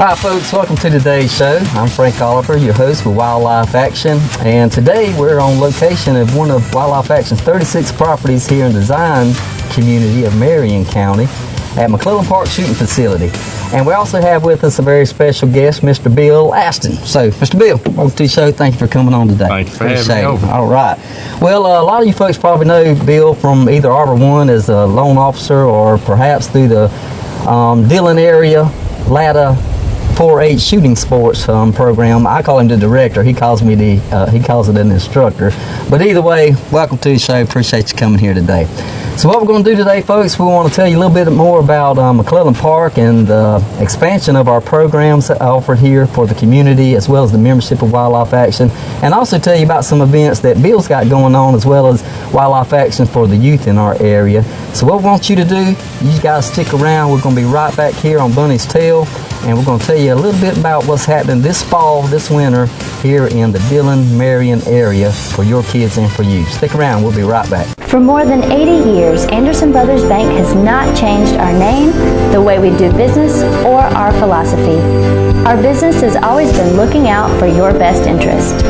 Hi folks, welcome to today's show. I'm Frank Oliver, your host with Wildlife Action, and today we're on location of one of Wildlife Action's 36 properties here in the Zion community of Marion County at McClellan Park shooting facility. And we also have with us a very special guest, Mr. Bill Aston. So, Mr. Bill, welcome to the show. Thank you for coming on today. Thank you for having me over. All right. Well, a lot of you folks probably know Bill from either Arbor One as a loan officer or perhaps through the Dillon area LATA 4-H shooting sports program. I call him the director. He calls me he calls it an instructor. But either way, welcome to the show. Appreciate you coming here today. So what we're going to do today, folks, we want to tell you a little bit more about McClellan Park and the expansion of our programs offered here for the community, as well as the membership of Wildlife Action, and also tell you about some events that Bill's got going on, as well as Wildlife Action for the youth in our area. So what we want you to do, you guys stick around. We're going to be right back here on Bunny's Tail, and we're going to tell you a little bit about what's happening this fall, this winter, here in the Dillon, Marion area for your kids and for you. Stick around. We'll be right back. For more than 80 years, Anderson Brothers Bank has not changed our name, the way we do business, or our philosophy. Our business has always been looking out for your best interest.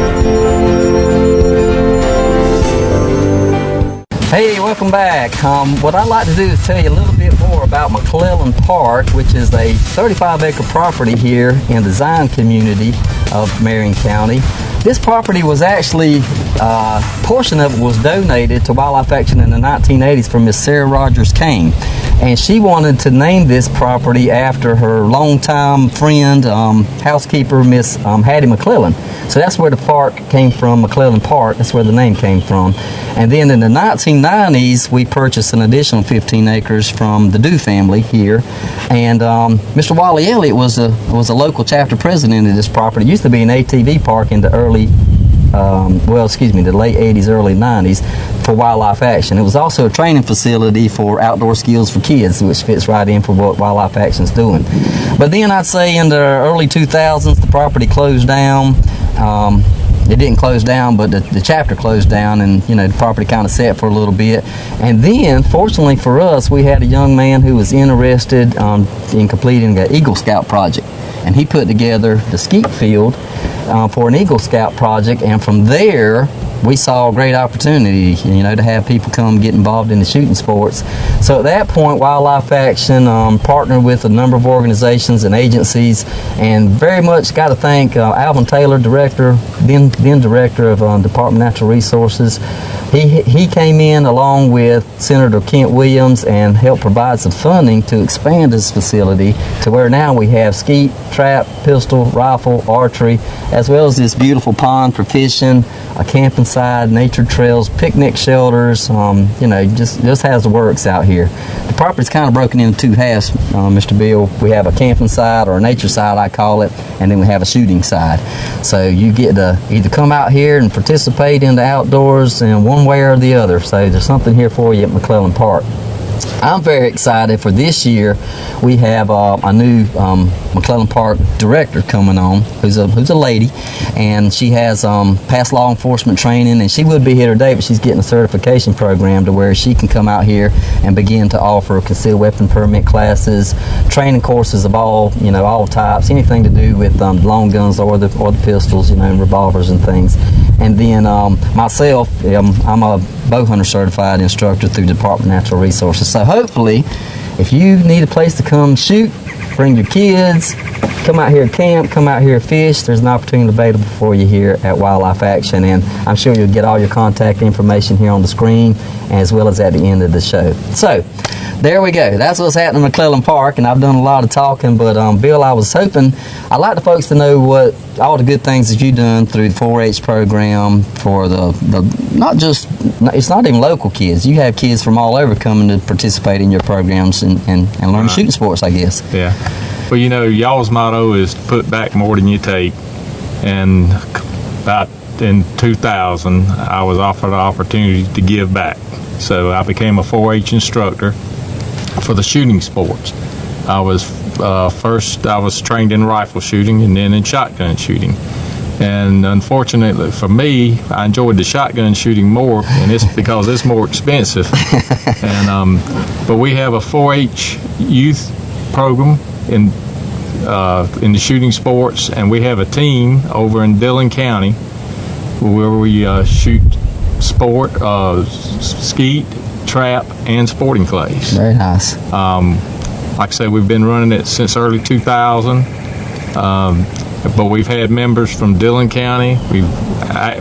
Hey, welcome back. What I'd like to do is tell you a little bit more about McClellan Park, which is a 35-acre property here in the Zion community of Marion County. This property was actually, portion of it was donated to Wildlife Action in the 1980s from Miss Sarah Rogers Kane. And she wanted to name this property after her longtime friend, housekeeper, Miss Hattie McClellan. So that's where the park came from, McClellan Park. That's where the name came from. And then in the 1990s, we purchased an additional 15 acres from the Dew family here. And Mr. Wally Elliott was a local chapter president of this property. It used to be an ATV park in the the late 80s, early 90s for Wildlife Action. It was also a training facility for outdoor skills for kids, which fits right in for what Wildlife Action's doing. But then I'd say in the early 2000s, the property closed down. It didn't close down, but the chapter closed down, and the property kind of sat for a little bit. And then, fortunately for us, we had a young man who was interested in completing an Eagle Scout project, and he put together the skeet field for an Eagle Scout project. And from there, we saw a great opportunity, to have people come get involved in the shooting sports. So at that point, Wildlife Action partnered with a number of organizations and agencies, and very much got to thank Alvin Taylor, then director of Department of Natural Resources. He came in along with Senator Kent Williams and helped provide some funding to expand this facility to where now we have skeet, trap, pistol, rifle, archery, as well as this beautiful pond for fishing, a camping side, nature trails, picnic shelters, just has the works out here. The property's kind of broken into two halves, Mr. Bill. We have a camping side, or a nature side I call it, and then we have a shooting side. So you get to either come out here and participate in the outdoors in one way or the other. So there's something here for you at McClellan Park. I'm very excited for this year. We have a new McClellan Park director coming on, who's a lady, and she has past law enforcement training, and she would be here today, but she's getting a certification program to where she can come out here and begin to offer concealed weapon permit classes, training courses of all types, anything to do with long guns or the pistols, and revolvers and things. And then myself, I'm a bow hunter certified instructor through the Department of Natural Resources. So hopefully, if you need a place to come shoot, bring your kids, come out here camp, come out here fish, there's an opportunity available for you here at Wildlife Action. And I'm sure you'll get all your contact information here on the screen, as well as at the end of the show. So there we go. That's what's happening in McClellan Park, and I've done a lot of talking, but Bill, I was hoping, I'd like the folks to know what all the good things that you've done through the 4-H program for it's not even local kids. You have kids from all over coming to participate in your programs and learn shooting sports, I guess. Yeah. Well, y'all's motto is to put back more than you take. And about in 2000, I was offered an opportunity to give back. So I became a 4-H instructor for the shooting sports. I was first I was trained in rifle shooting and then in shotgun shooting. And unfortunately for me, I enjoyed the shotgun shooting more, and it's because it's more expensive. And but we have a 4-H youth program in the shooting sports, and we have a team over in Dillon County where we shoot sport, skeet, trap, and sporting clays. Very nice. Like I said, we've been running it since early 2000, but we've had members from Dillon County.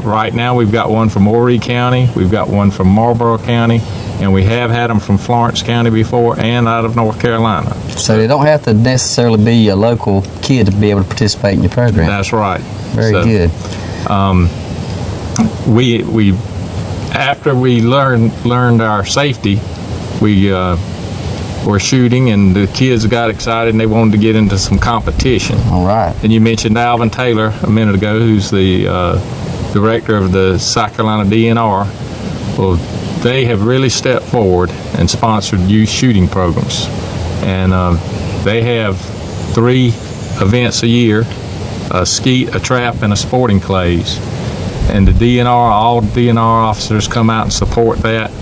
Right now we've got one from Horry County, we've got one from Marlboro County, and we have had them from Florence County before and out of North Carolina. So they don't have to necessarily be a local kid to be able to participate in your program. That's right. Very good. We after we learned our safety, we were shooting, and the kids got excited and they wanted to get into some competition. All right. And you mentioned Alvin Taylor a minute ago, who's the director of the South Carolina DNR. Well, they have really stepped forward and sponsored youth shooting programs, and they have 3 events a year: a skeet, a trap, and a sporting clays. And the DNR, all DNR officers come out and support that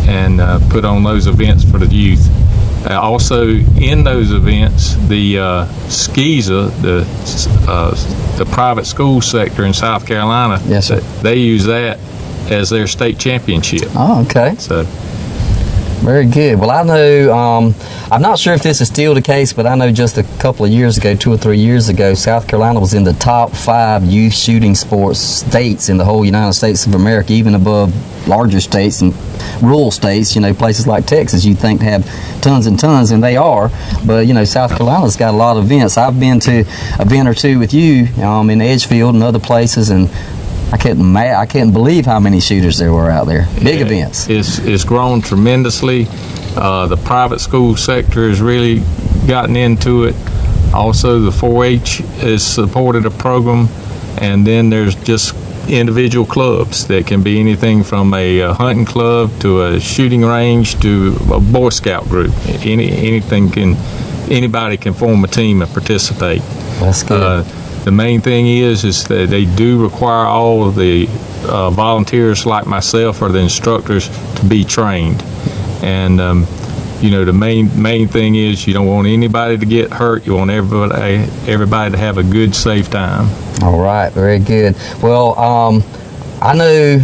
and put on those events for the youth. Also in those events, the SCISA, the private school sector in South Carolina, yes, sir, they use that as their state championship. Oh, okay. So, very good. Well, I know, I'm not sure if this is still the case, but I know just a couple of years ago, 2 or 3 years ago, South Carolina was in the top 5 youth shooting sports states in the whole United States of America, even above larger states and rural states, places like Texas you'd think have tons and tons, and they are, but South Carolina's got a lot of events. I've been to an event or 2 with you in Edgefield and other places, and I can't believe how many shooters there were out there. Big events. It's grown tremendously. The private school sector has really gotten into it. Also, the 4-H has supported a program, and then there's just individual clubs that can be anything from a hunting club to a shooting range to a Boy Scout group. Anybody can form a team and participate. That's good. The main thing is that they do require all of the volunteers like myself or the instructors to be trained. And the main thing is you don't want anybody to get hurt. You want everybody to have a good, safe time. All right, very good. Well, I know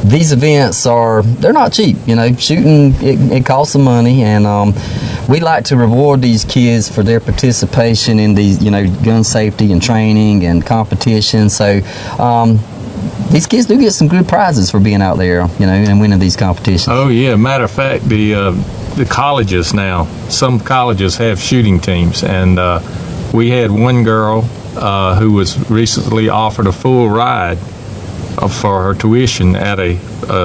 these events they're not cheap. Shooting, it costs some money, and we like to reward these kids for their participation in these, gun safety and training and competition. So these kids do get some good prizes for being out there, and winning these competitions. Oh yeah, matter of fact, the colleges now, some colleges have shooting teams, and we had one girl who was recently offered a full ride for her tuition at a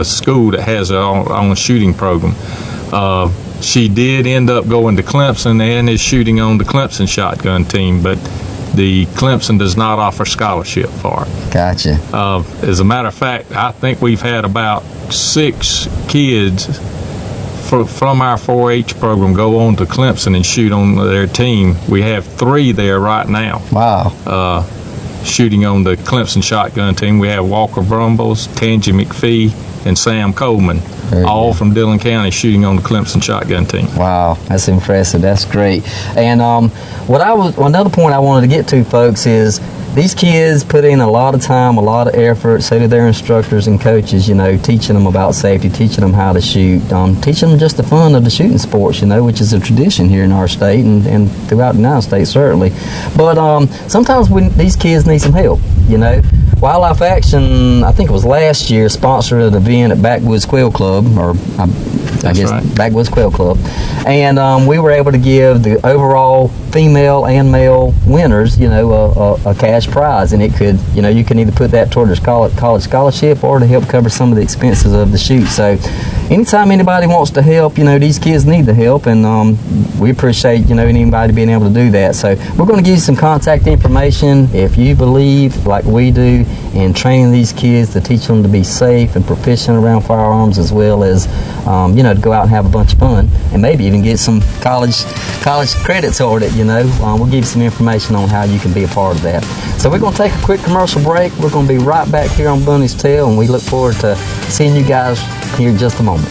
school that has her own shooting program. She did end up going to Clemson and is shooting on the Clemson shotgun team, but the Clemson does not offer scholarship for it. Gotcha. As a matter of fact, I think we've had about 6 kids from our 4-H program go on to Clemson and shoot on their team. We have 3 there right now. Wow. Shooting on the Clemson shotgun team. We have Walker Brumbles, Tangi McPhee, and Sam Coleman, all from Dillon County, shooting on the Clemson shotgun team. Wow, that's impressive. That's great. And another point I wanted to get to, folks, is these kids put in a lot of time, a lot of effort, so do their instructors and coaches, teaching them about safety, teaching them how to shoot, teaching them just the fun of the shooting sports, which is a tradition here in our state and throughout the United States, certainly. But sometimes these kids need some help, Wildlife Action, I think it was last year, sponsored an event at Backwoods Quail Club, Backwoods Quail Club, and we were able to give the overall female and male winners, a cash prize, and it could, you can either put that toward their college scholarship or to help cover some of the expenses of the shoot. So anytime anybody wants to help, these kids need the help, and we appreciate, anybody being able to do that. So we're going to give you some contact information if you believe, like we do, in training these kids to teach them to be safe and proficient around firearms, as well as, to go out and have a bunch of fun and maybe even get some college credits toward it. We'll give you some information on how you can be a part of that. So we're going to take a quick commercial break. We're going to be right back here on Bunny's Tail, and we look forward to seeing you guys here in just a moment.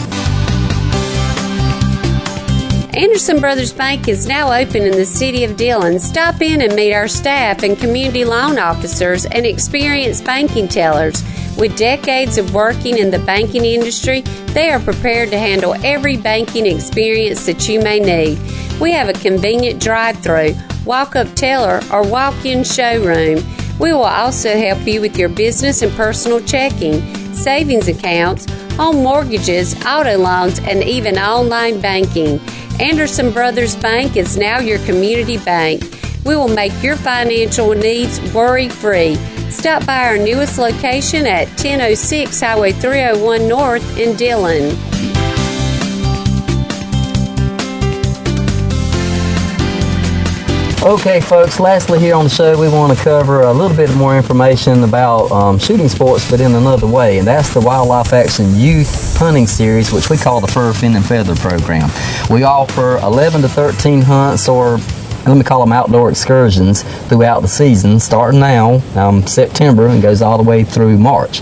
Anderson Brothers Bank is now open in the city of Dillon. Stop in and meet our staff and community loan officers and experienced banking tellers. With decades of working in the banking industry, they are prepared to handle every banking experience that you may need. We have a convenient drive-through, walk-up teller, or walk-in showroom. We will also help you with your business and personal checking, savings accounts, home mortgages, auto loans, and even online banking. Anderson Brothers Bank is now your community bank. We will make your financial needs worry-free. Stop by our newest location at 1006 Highway 301 North in Dillon. Okay, folks, lastly here on the show, we want to cover a little bit more information about shooting sports, but in another way, and that's the Wildlife Action Youth Hunting Series, which we call the Fur, Fin, and Feather Program. We offer 11 to 13 hunts, or let me call them outdoor excursions, throughout the season, starting now, September, and goes all the way through March.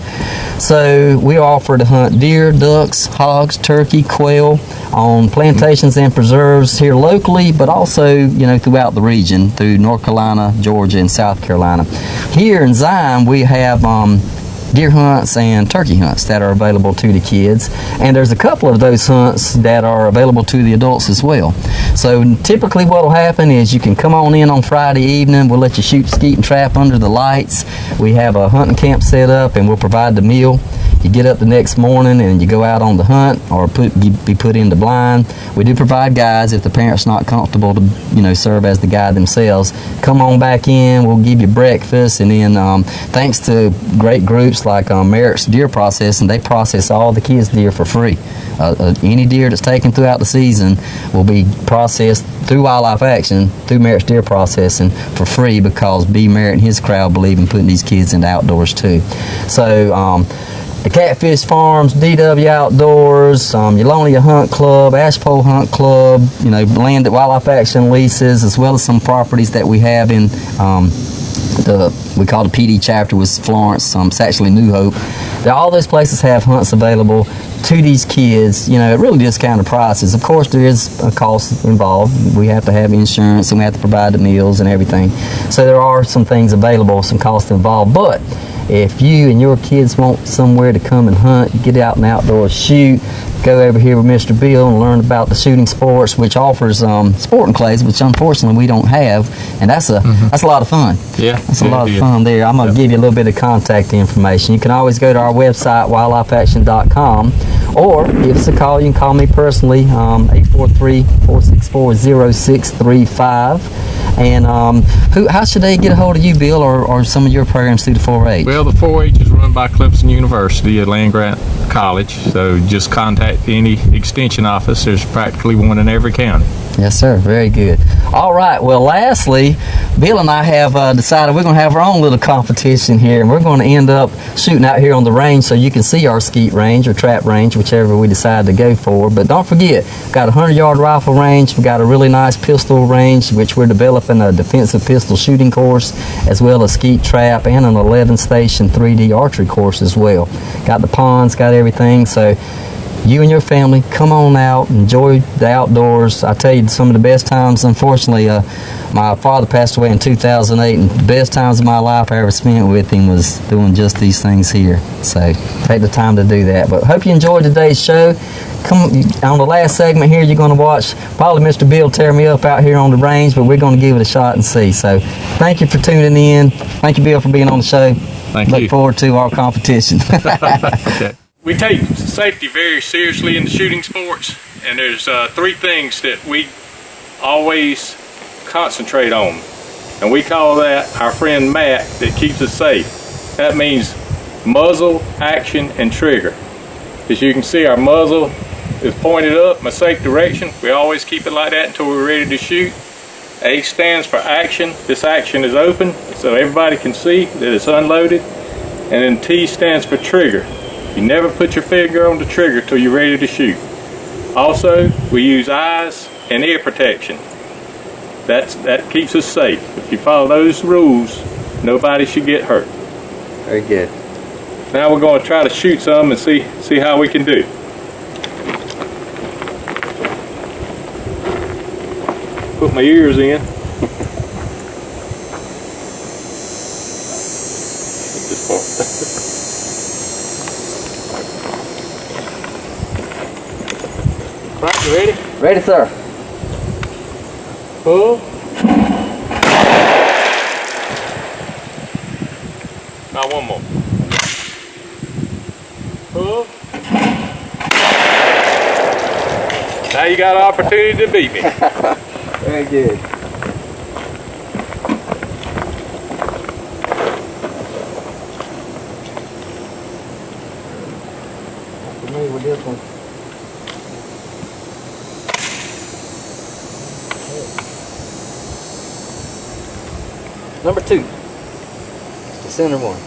So we offer to hunt deer, ducks, hogs, turkey, quail on plantations and preserves here locally, but also, throughout the region, through North Carolina, Georgia, and South Carolina. Here in Zion, we have deer hunts and turkey hunts that are available to the kids, and there's a couple of those hunts that are available to the adults as well. So typically what will happen is you can come on in on Friday evening. We'll let you shoot, skeet, and trap under the lights. We have a hunting camp set up, and we'll provide the meal. You get up the next morning and you go out on the hunt, or be put in the blind. We do provide guides if the parent's not comfortable to serve as the guide themselves. Come on back in, we'll give you breakfast, and then thanks to great groups like Merritt's Deer Processing, they process all the kids' deer for free. Any deer that's taken throughout the season will be processed through Wildlife Action, through Merritt's Deer Processing for free, because B. Merritt and his crowd believe in putting these kids in the outdoors too. So the Catfish Farms, DW Outdoors, Yolonia Hunt Club, Ashpole Hunt Club, land that Wildlife Action leases, as well as some properties that we have in we call the PD chapter with Florence, it's actually New Hope. All those places have hunts available to these kids, at really discounted prices. Of course, there is a cost involved. We have to have insurance, and we have to provide the meals and everything. So there are some things available, some costs involved. But if you and your kids want somewhere to come and hunt, get out and outdoors, shoot, go over here with Mr. Bill and learn about the shooting sports, which offers sporting clays, which unfortunately we don't have, and that's a lot of fun. Yeah, that's a lot of fun there. I'm going to give you a little bit of contact information. You can always go to our website, wildlifeaction.com, or give us a call. You can call me personally, 843-464-0635. And how should they get a hold of you, Bill, or some of your programs through the 4-H? Well, the 4-H is run by Clemson University at land-grant college, so just contact any extension office. There's practically one in every county. Yes, sir. Very good. All right. Well, lastly, Bill and I have decided we're going to have our own little competition here, and we're going to end up shooting out here on the range so you can see our skeet range or trap range, whichever we decide to go for. But don't forget, we've got a 100-yard rifle range. We've got a really nice pistol range, which we're developing a defensive pistol shooting course, as well as skeet trap, and an 11-station 3D archery course as well. Got the ponds, got everything. So you and your family, come on out, enjoy the outdoors. I tell you, some of the best times, unfortunately, my father passed away in 2008, and the best times of my life I ever spent with him was doing just these things here. So take the time to do that. But hope you enjoyed today's show. Come on the last segment here, you're going to watch probably Mr. Bill tear me up out here on the range, but we're going to give it a shot and see. So thank you for tuning in. Thank you, Bill, for being on the show. Thank you. Look forward to our competition. Okay. We take safety very seriously in the shooting sports, and there's 3 things that we always concentrate on, and we call that our friend Matt that keeps us safe. That means muzzle, action, and trigger. As you can see, our muzzle is pointed up in a safe direction. We always keep it like that until we're ready to shoot. A stands for action. This action is open so everybody can see that it's unloaded. And then T stands for trigger. You never put your finger on the trigger till you're ready to shoot. Also, we use eyes and ear protection. That keeps us safe. If you follow those rules, nobody should get hurt. Very good. Now we're going to try to shoot some and see how we can do. Put my ears in. This part. Right, you ready? Ready, sir. Pull. Now one more. Pull. Now you got an opportunity to beat me. Very good. Familiar with this one. Number 2. It's the center one.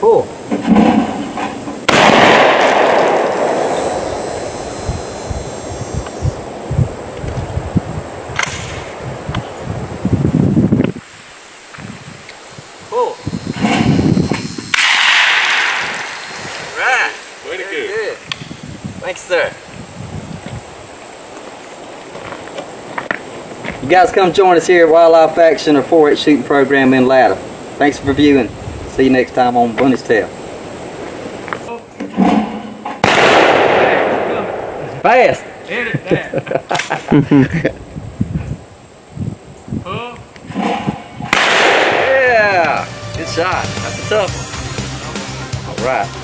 Pull. Pull. Right. Way to Very go. good. Thanks, sir. You guys come join us here at Wildlife Action or 4-H shooting program in Latta. Thanks for viewing. See you next time on Bunny's Tail. Fast. Edit that. Pull. Yeah. Good shot. That's a tough one. All right.